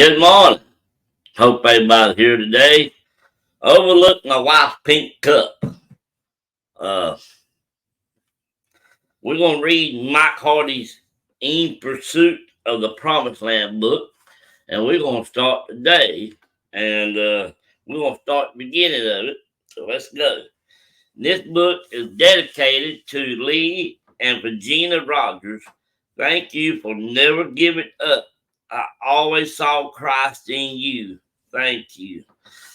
Good morning. Hope everybody's here today. Overlook my wife's pink cup. Uh, we're going to read Mike Hardy's In Pursuit of the Promised Land book, and we're going to start today, and we're going to start the beginning of it. So let's go. This book is dedicated to Lee and Regina Rogers. Thank you for never giving up. I always saw Christ in you. Thank you.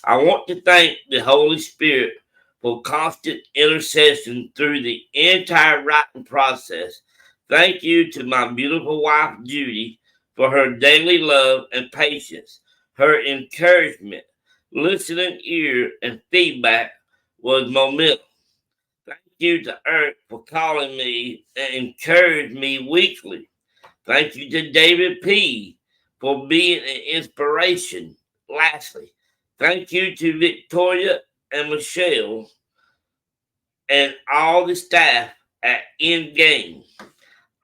I want to thank the Holy Spirit for constant intercession through the entire writing process. Thank you to my beautiful wife, Judy, for her daily love and patience. Her encouragement, listening ear, and feedback was momentum. Thank you to Eric for calling me and encouraging me weekly. Thank you to David P. for being an inspiration. Lastly, thank you to Victoria and Michelle and all the staff at Endgame.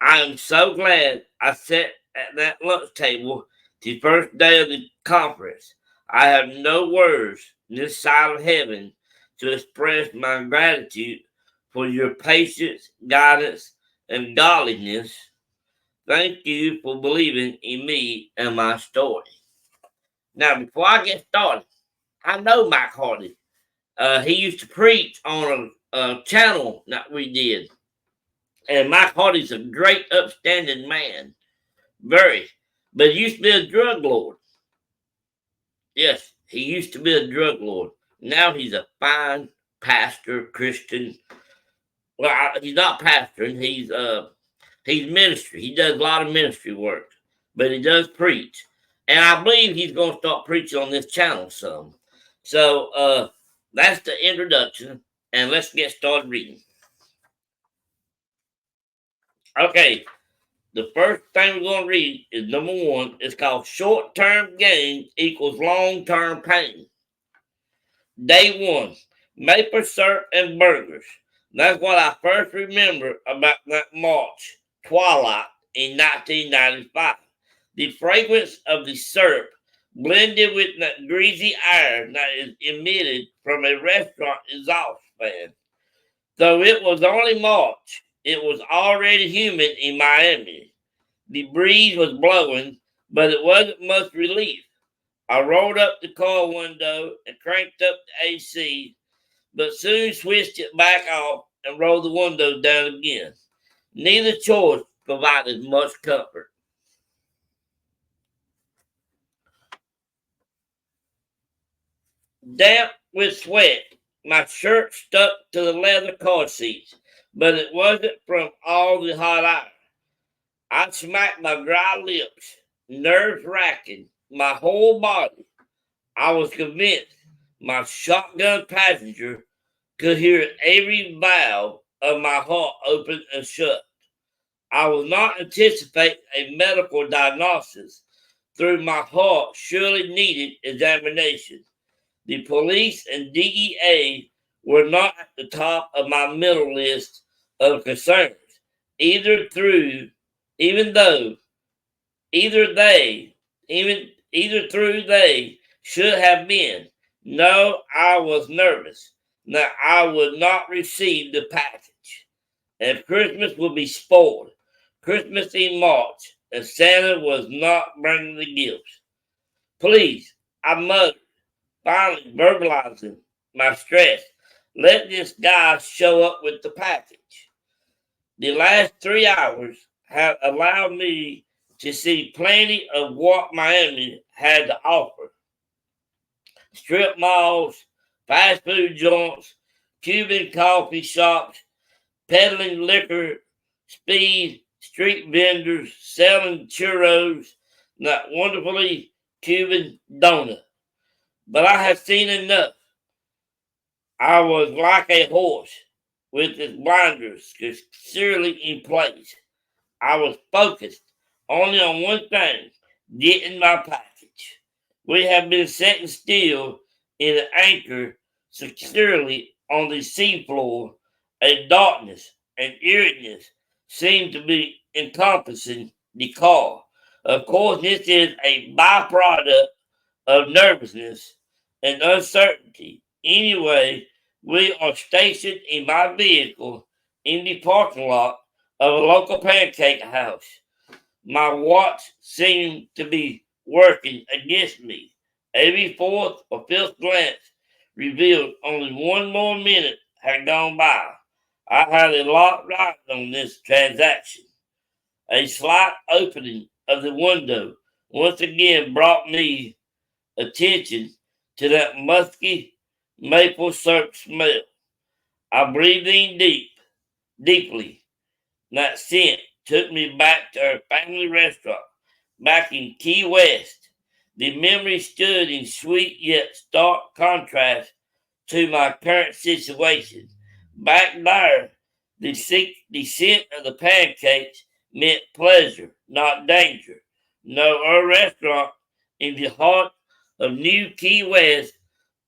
I am so glad I sat at that lunch table the first day of the conference. I have no words this side of heaven to express my gratitude for your patience, guidance, and godliness. Thank you for believing in me and my story. Now, before I get started, I know Mike Hardy. He used to preach on a channel that we did. And Mike Hardy's a great, upstanding man. Very. But he used to be a drug lord. Yes, he used to be a drug lord. Now he's a fine pastor, Christian. Well, he's not pastoring. He's ministry. He does a lot of ministry work, but he does preach. And I believe he's going to start preaching on this channel some. So that's the introduction, and let's get started reading. Okay, the first thing we're going to read is number one. It's called Short-Term Gain Equals Long-Term Pain. Day one, maple syrup and burgers. That's what I first remember about that March twilight in 1995. The fragrance of the syrup blended with that greasy air that is emitted from a restaurant exhaust fan. Though it was only March, it was already humid in Miami. The breeze was blowing, but it wasn't much relief. I rolled up the car window and cranked up the AC, but soon switched it back off and rolled the window down again. Neither choice provided much comfort. Damp with sweat, my shirt stuck to the leather car seats, but it wasn't from all the hot air. I smacked my dry lips, nerves racking, my whole body. I was convinced my shotgun passenger could hear every valve of my heart open and shut. I was not anticipating a medical diagnosis through my heart surely needed examination. The police and DEA were not at the top of my mental list of concerns, either through, even though, either they, either through they should have been. No, I was nervous that I would not receive the package, and Christmas would be spoiled. Christmas in March, and Santa was not bringing the gifts. Please, I muttered, finally verbalizing my stress. Let this guy show up with the package. The last 3 hours have allowed me to see plenty of what Miami had to offer. Strip malls, fast food joints, Cuban coffee shops, peddling liquor, speed, street vendors selling churros, that wonderfully Cuban donut. But I have seen enough. I was like a horse with its blinders securely in place. I was focused only on one thing, getting my package. We have been sitting still in an anchor securely on the seafloor. A darkness and eeriness seemed to be encompassing the car. Of course, this is a byproduct of nervousness and uncertainty. Anyway, we are stationed in my vehicle in the parking lot of a local pancake house. My watch seemed to be working against me. Every fourth or fifth glance revealed only one more minute had gone by. I had a lot right on this transaction. A slight opening of the window once again brought me attention to that musky maple syrup smell. I breathed in deeply. That scent took me back to our family restaurant back in Key West. The memory stood in sweet yet stark contrast to my current situation. Back there, the scent of the pancakes meant pleasure, not danger. No, our restaurant in the heart of New Key West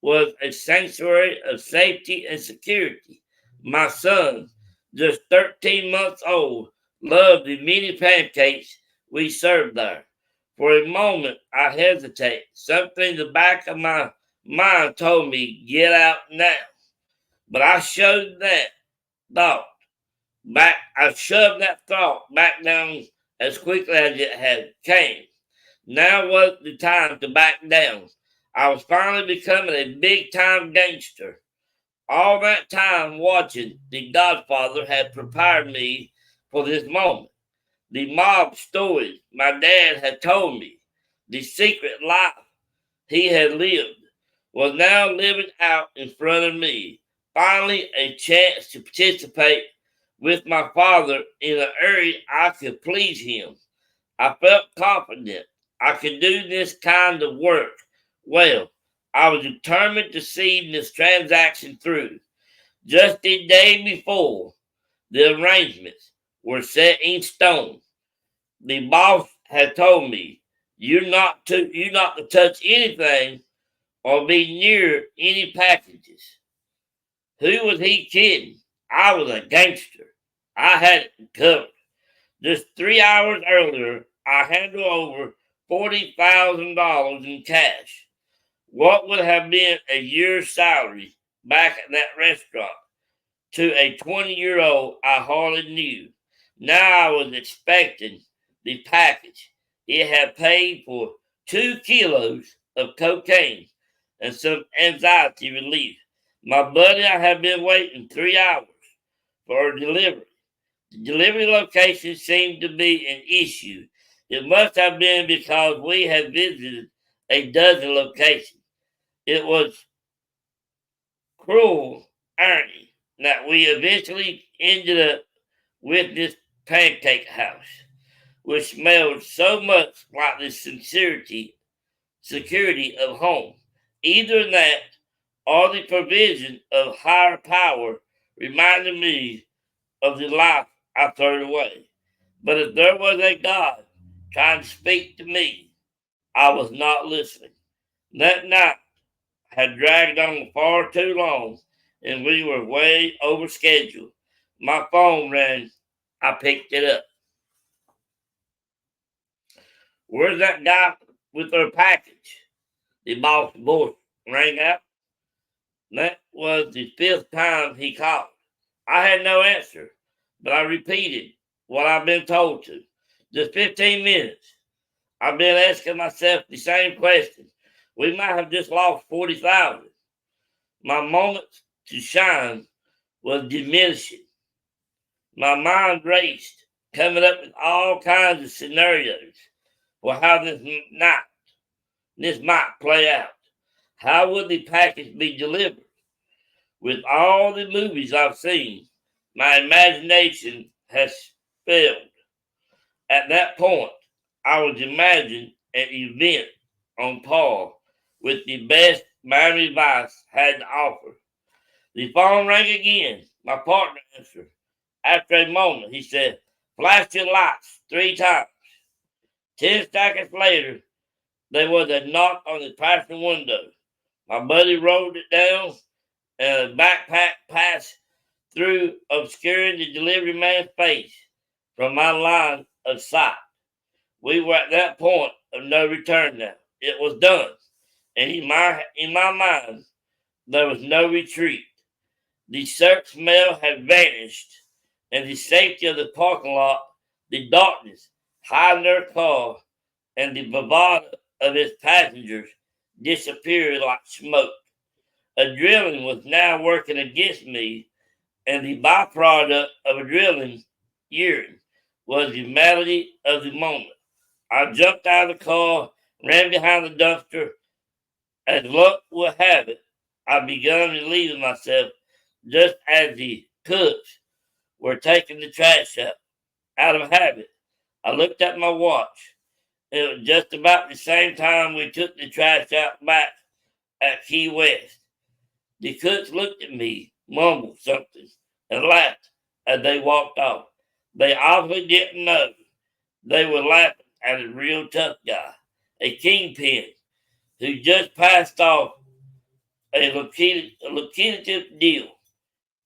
was a sanctuary of safety and security. My son, just 13 months old, loved the many pancakes we served there. For a moment, I hesitated. Something in the back of my mind told me, get out now. But thought I shoved that thought back down as quickly as it had came. Now was the time to back down. I was finally becoming a big time gangster. All that time watching The Godfather had prepared me for this moment. The mob stories my dad had told me, the secret life he had lived, was now living out in front of me. Finally, a chance to participate with my father in an area I could please him. I felt confident I could do this kind of work well. I was determined to see this transaction through. Just the day before, the arrangements were set in stone. The boss had told me, you're not to touch anything or be near any packages. Who was he kidding? I was a gangster. I had it covered. Just 3 hours earlier, I handed over $40,000 in cash. What would have been a year's salary back at that restaurant to a 20-year-old I hardly knew. Now I was expecting the package. It had paid for 2 kilos of cocaine and some anxiety relief. My buddy, I had been waiting 3 hours for a delivery. The delivery location seemed to be an issue. It must have been because we had visited a dozen locations. It was cruel irony that we eventually ended up with this pancake house, which smelled so much like the security of home. Either that or the provision of higher power reminded me of the life I threw away. But if there was a God trying to speak to me, I was not listening. That night had dragged on far too long, and we were way over schedule. My phone rang. I picked it up. Where's that guy with our package? The boss voice rang out. That was the fifth time he called. I had no answer, but I repeated what I've been told to. Just 15 minutes. I've been asking myself the same question. We might have just lost 40,000. My moment to shine was diminishing. My mind raced, coming up with all kinds of scenarios for how this might play out. How would the package be delivered? With all the movies I've seen, my imagination has failed. At that point, I was imagining an event on par with the best Miami Vice had to offer. The phone rang again. My partner answered. After a moment, he said, flash your lights 3 times. 10 seconds later, there was a knock on the passenger window. My buddy rolled it down, and a backpack passed through, obscuring the delivery man's face from my line of sight. We were at that point of no return now. It was done. And in my mind, there was no retreat. The search smell had vanished, and the safety of the parking lot, the darkness hiding their car, and the bravado of its passengers disappeared like smoke. Adrenaline was now working against me, and the byproduct of adrenaline urine was the malady of the moment. I jumped out of the car, ran behind the dumpster. As luck would have it, I began relieving myself just as the cooks were taking the trash out. Out of habit, I looked at my watch. It was just about the same time we took the trash out back at Key West. The cooks looked at me, mumbled something, and laughed as they walked off. They obviously didn't know. They were laughing at a real tough guy, a kingpin who just passed off a lucrative deal.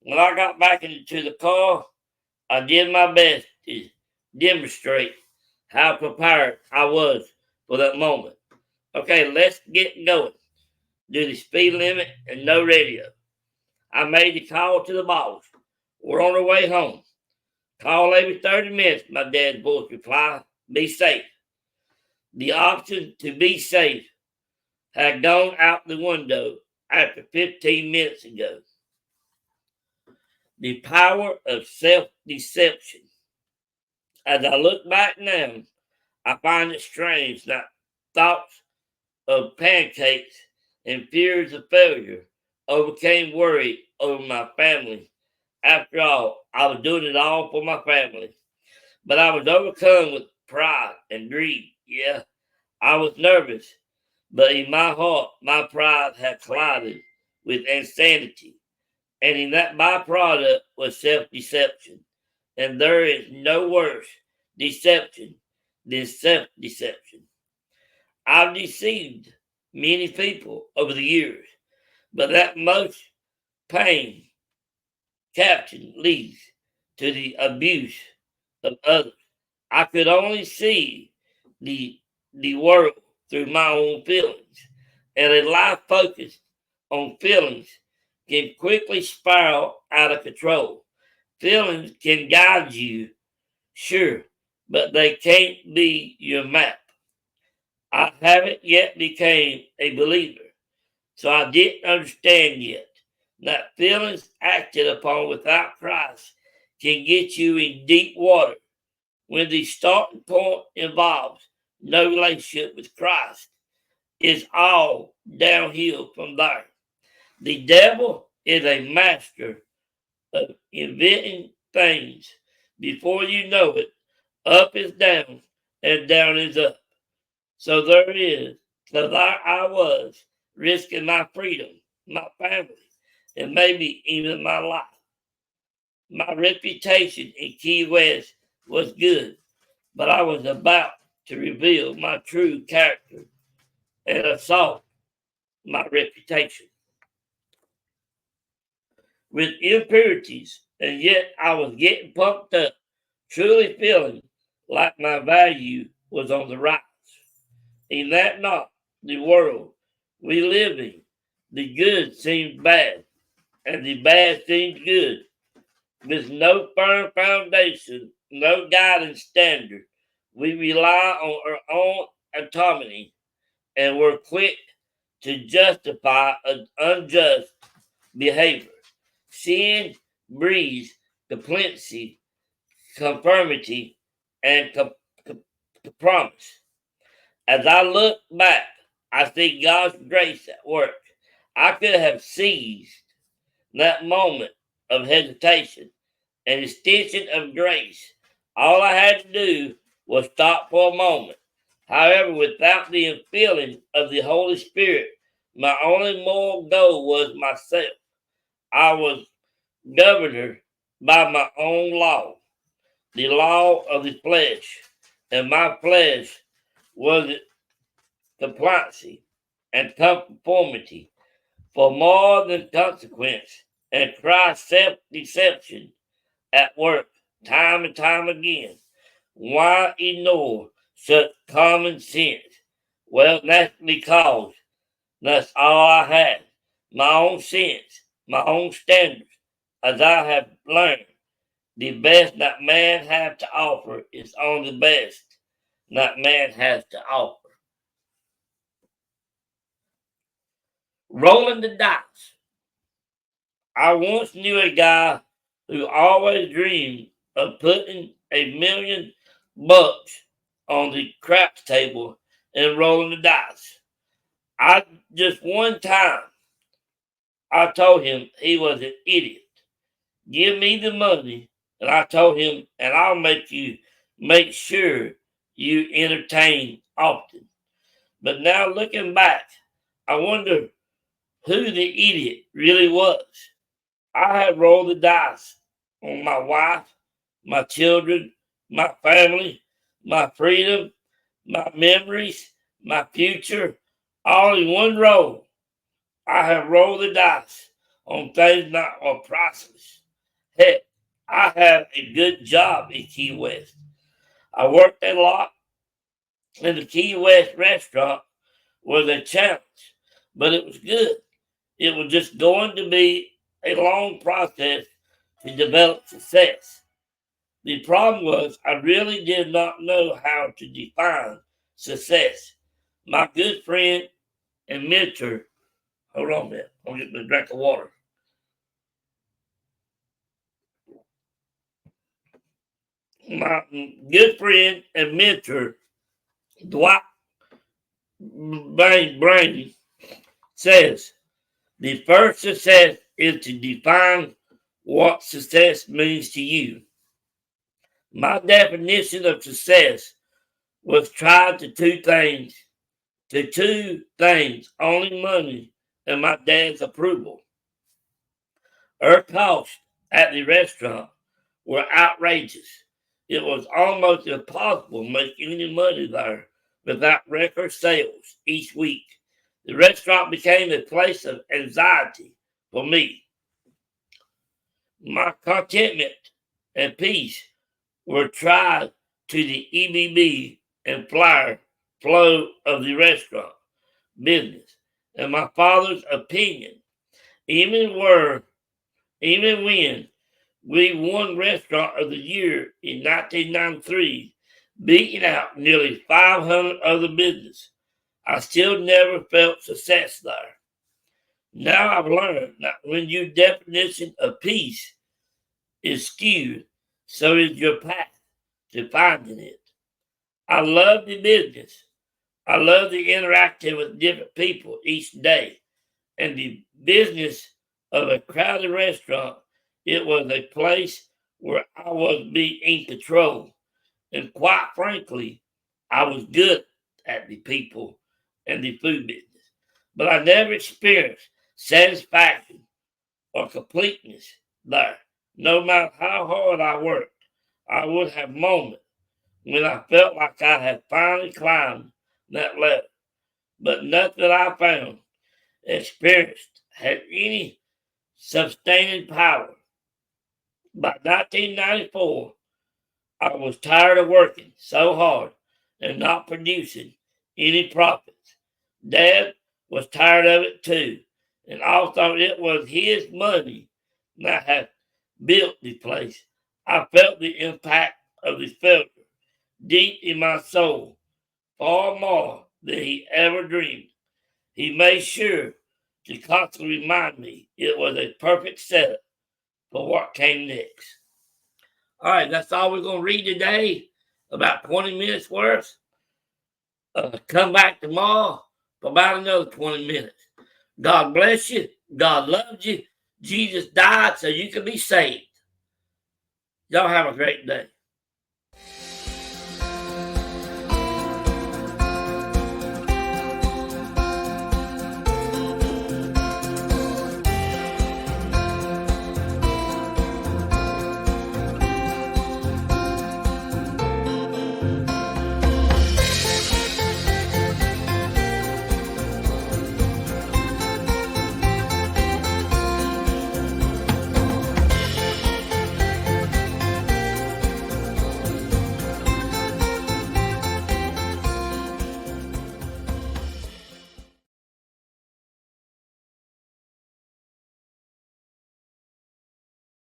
When I got back into the car, I did my best to demonstrate how prepared I was for that moment. Okay, let's get going. Do the speed limit and no radio. I made the call to the boss. We're on our way home. Call every 30 minutes, my dad's voice replied. Be safe. The option to be safe had gone out the window after 15 minutes ago. The power of self-deception. As I look back now, I find it strange that thoughts of pancakes and fears of failure overcame worry over my family. After all, I was doing it all for my family. But I was overcome with pride and greed. Yeah, I was nervous, but in my heart, my pride had collided with insanity. And in that byproduct was self-deception. And there is no worse deception than self-deception. I've deceived many people over the years, but that most pain captain leads to the abuse of others. I could only see the world through my own feelings, and a life focused on feelings can quickly spiral out of control. Feelings can guide you, sure, but they can't be your map. I haven't yet become a believer, so I didn't understand yet that feelings acted upon without Christ can get you in deep water when the starting point involves no relationship with Christ. It's all downhill from there. The devil is a master of inventing things. Before you know it, up is down and down is up. So there I was, risking my freedom, my family, and maybe even my life. My reputation in Key West was good, but I was about to reveal my true character and assault my reputation with impurities, and yet I was getting pumped up, truly feeling like my value was on the rise. In that not the world we live in, the good seems bad, and the bad seems good. With no firm foundation, no guiding standard, we rely on our own autonomy, and we're quick to justify an unjust behavior. Sin breeds complacency, conformity, and compromise. As I look back, I see God's grace at work. I could have seized that moment of hesitation, an extension of grace. All I had to do was stop for a moment. However, without the infilling of the Holy Spirit, my only moral goal was myself. I was governed by my own law, the law of the flesh, and my flesh was compliancy and conformity for more than consequence, and Christ's self-deception at work time and time again. Why ignore such common sense. Well, that's because that's all I had. My own sense, my own standards, as I have learned. The best that man has to offer is on the best that man has to offer. Rolling the dice. I once knew a guy who always dreamed of putting $1,000,000 on the craps table and rolling the dice. I just one time I told him he was an idiot. Give me the money, and I told him, and I'll make sure you entertain often. But now looking back, I wonder who the idiot really was. I had rolled the dice on my wife, my children, my family, my freedom, my memories, my future, all in one roll. I have rolled the dice on things that are priceless. Heck, I have a good job in Key West. I worked a lot in the Key West restaurant was a challenge, but it was good. It was just going to be a long process to develop success. The problem was I really did not know how to define success. My good friend and mentor, hold on a minute, I'll get me a drink of water. My good friend and mentor, Dwight Brain, says the first success is to define what success means to you. My definition of success was tied to two things, only money and my dad's approval. Our costs at the restaurant were outrageous. It was almost impossible to make any money there without record sales each week. The restaurant became a place of anxiety for me. My contentment and peace were tied to the EBB and flow of the restaurant business and my father's opinion. Even when we won Restaurant of the Year in 1993, beating out nearly 500 other businesses, I still never felt success there. Now I've learned that when your definition of peace is skewed, so is your path to finding it. I love the business. I love the interacting with different people each day. And the business of a crowded restaurant, it was a place where I was being in control. And quite frankly, I was good at the people and the food business. But I never experienced satisfaction or completeness there. No matter how hard I worked, I would have moments when I felt like I had finally climbed that ladder. But nothing I found, experienced, had any sustaining power. By 1994, I was tired of working so hard and not producing any profits. Dad was tired of it too, and although it was his money that had built the place, I felt the impact of the failure deep in my soul, far more than he ever dreamed. He made sure to constantly remind me it was a perfect setup for what came next. All right, that's all we're going to read today, about 20 minutes worth. Come back tomorrow for about another 20 minutes. God bless you. God loves you. Jesus died so you can be saved. Y'all have a great day.